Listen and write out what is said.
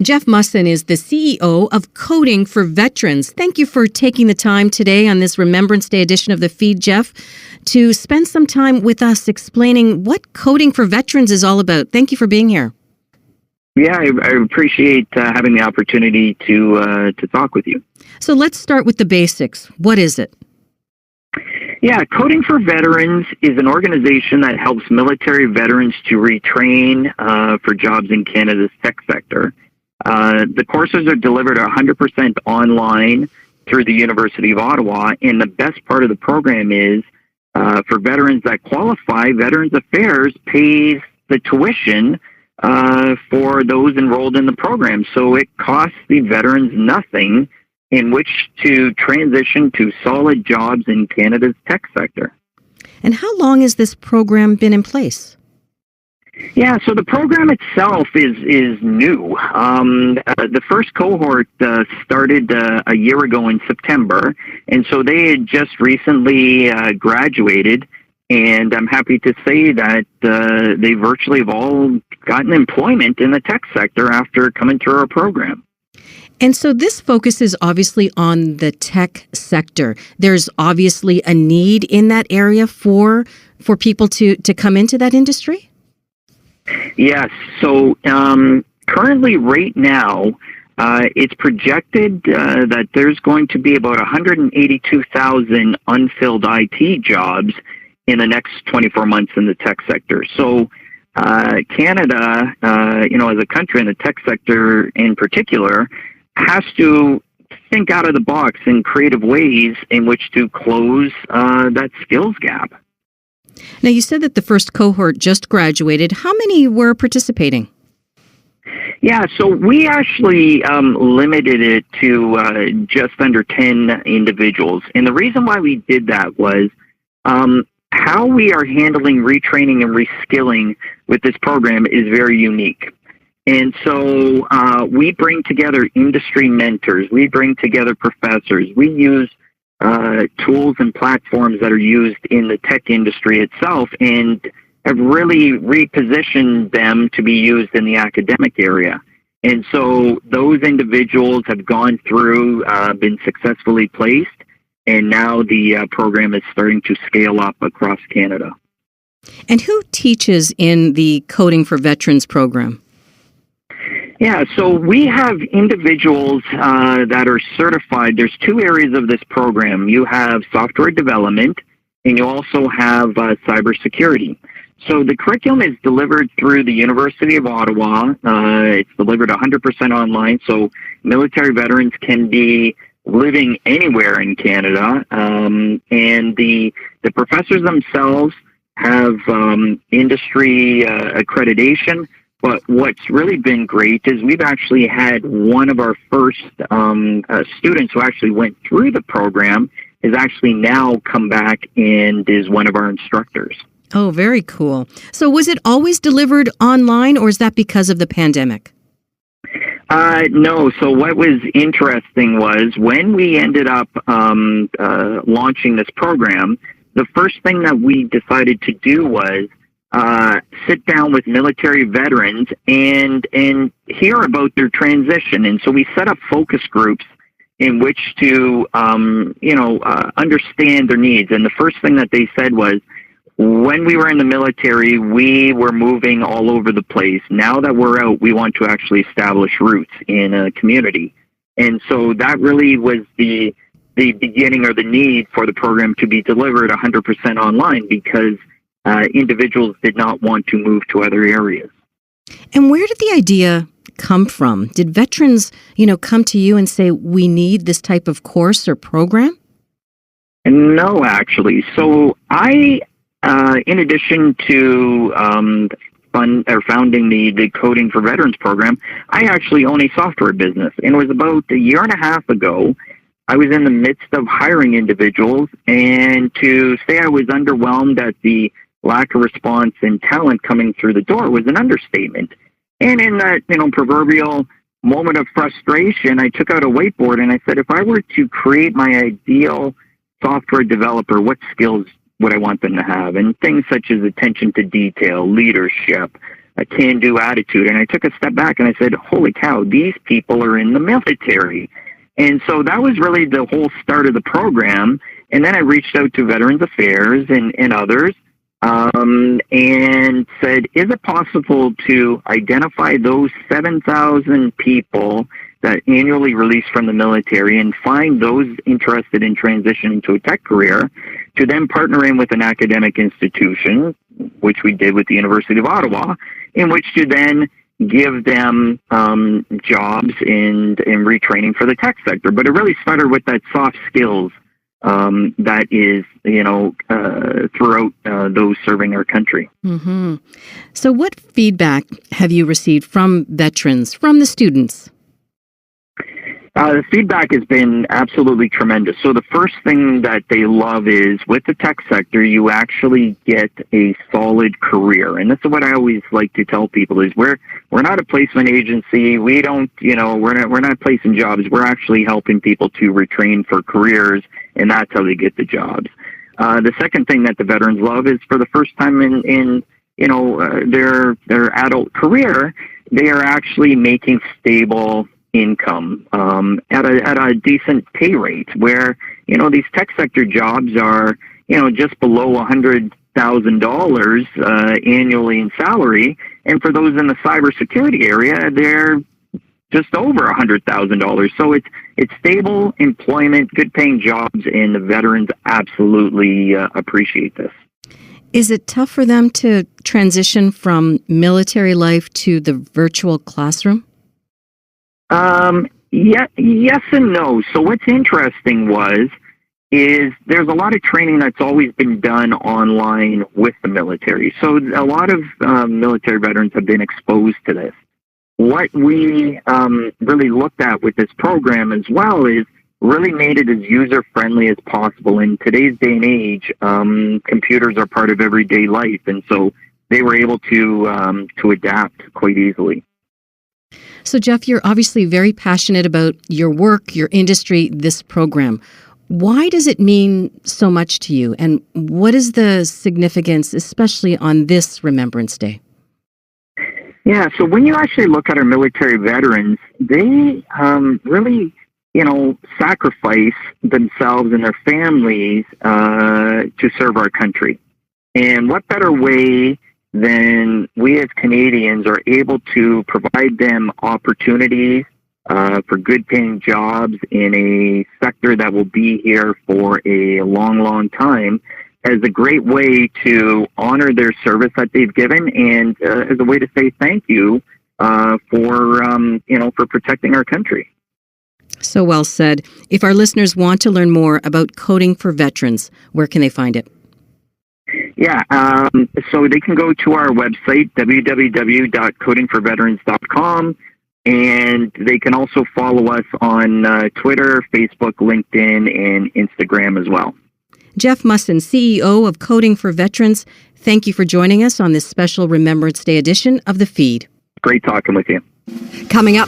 Jeff Musson is the CEO of Coding for Veterans. Thank you for taking the time today on this Remembrance Day edition of The Feed, Jeff, to spend some time with us explaining what Coding for Veterans is all about. Thank you for being here. Yeah, I appreciate having the opportunity to talk with you. So let's start with the basics. What is it? Yeah, Coding for Veterans is an organization that helps military veterans to retrain for jobs in Canada's tech sector. The courses are delivered 100% online through the University of Ottawa, and the best part of the program is for veterans that qualify, Veterans Affairs pays the tuition for those enrolled in the program. So it costs the veterans nothing in which to transition to solid jobs in Canada's tech sector. And how long has this program been in place? Yeah, so the program itself is new. The first cohort started a year ago in September, and so they had just recently graduated, and I'm happy to say that they virtually have all gotten employment in the tech sector after coming through our program. And so this focuses obviously on the tech sector. There's obviously a need in that area for people to come into that industry? Yes. So currently right now, it's projected that there's going to be about 182,000 unfilled IT jobs in the next 24 months in the tech sector. So Canada, as a country in the tech sector in particular, has to think out of the box in creative ways in which to close that skills gap. Now, you said that the first cohort just graduated. How many were participating? Yeah, so we actually limited it to just under 10 individuals. And the reason why we did that was how we are handling retraining and reskilling with this program is very unique. And so we bring together industry mentors. We bring together professors. We use tools and platforms that are used in the tech industry itself and have really repositioned them to be used in the academic area. And so those individuals have gone through, been successfully placed, and now the program is starting to scale up across Canada. And who teaches in the Coding for Veterans program? Yeah, so we have individuals that are certified. There's two areas of this program. You have software development, and you also have cybersecurity. So the curriculum is delivered through the University of Ottawa. It's delivered 100% online, so military veterans can be living anywhere in Canada. And the professors themselves have industry accreditation. But what's really been great is we've actually had one of our first students who actually went through the program is actually now come back and is one of our instructors. Oh, very cool. So was it always delivered online, or is that because of the pandemic? No. So what was interesting was when we ended up launching this program, the first thing that we decided to do was sit down with military veterans and hear about their transition. And so we set up focus groups in which to, understand their needs. And the first thing that they said was, when we were in the military, we were moving all over the place. Now that we're out, we want to actually establish roots in a community. And so that really was the beginning or the need for the program to be delivered 100% online, because individuals did not want to move to other areas. And where did the idea come from? Did veterans, come to you and say, we need this type of course or program? No, actually. So I, in addition to founding the Coding for Veterans program, I actually own a software business. And it was about a year and a half ago, I was in the midst of hiring individuals, and to say I was underwhelmed at the lack of response and talent coming through the door was an understatement. And in that, proverbial moment of frustration, I took out a whiteboard and I said, if I were to create my ideal software developer, what skills would I want them to have? And things such as attention to detail, leadership, a can-do attitude. And I took a step back and I said, holy cow, these people are in the military. And so that was really the whole start of the program. And then I reached out to Veterans Affairs and others and said, is it possible to identify those 7,000 people that annually release from the military and find those interested in transitioning to a tech career to then partner in with an academic institution, which we did with the University of Ottawa, in which to then give them jobs and retraining for the tech sector. But it really started with that soft skills that is, throughout those serving our country. Mm-hmm. So what feedback have you received from veterans, from the students? The feedback has been absolutely tremendous. So the first thing that they love is with the tech sector, you actually get a solid career. And this is what I always like to tell people is we're not a placement agency. We don't, we're not placing jobs. We're actually helping people to retrain for careers, and that's how they get the jobs. The second thing that the veterans love is for the first time in their adult career, they are actually making stable income at a decent pay rate, where these tech sector jobs are just below $100,000 annually in salary, and for those in the cybersecurity area, they're just over $100,000. So it's stable employment, good paying jobs, and the veterans absolutely appreciate this. Is it tough for them to transition from military life to the virtual classroom? Yes and no. So what's interesting is there's a lot of training that's always been done online with the military. So a lot of military veterans have been exposed to this. What we really looked at with this program as well is really made it as user-friendly as possible. In today's day and age, computers are part of everyday life, and so they were able to adapt quite easily. So, Jeff, you're obviously very passionate about your work, your industry, this program. Why does it mean so much to you? And what is the significance, especially on this Remembrance Day? Yeah, so when you actually look at our military veterans, they really, sacrifice themselves and their families to serve our country. And what better way then we as Canadians are able to provide them opportunities for good paying jobs in a sector that will be here for a long, long time, as a great way to honor their service that they've given, and as a way to say thank you for protecting our country. So well said. If our listeners want to learn more about Coding for Veterans, where can they find it? Yeah, so they can go to our website, www.codingforveterans.com, and they can also follow us on Twitter, Facebook, LinkedIn, and Instagram as well. Jeff Musson, CEO of Coding for Veterans, thank you for joining us on this special Remembrance Day edition of The Feed. Great talking with you. Coming up,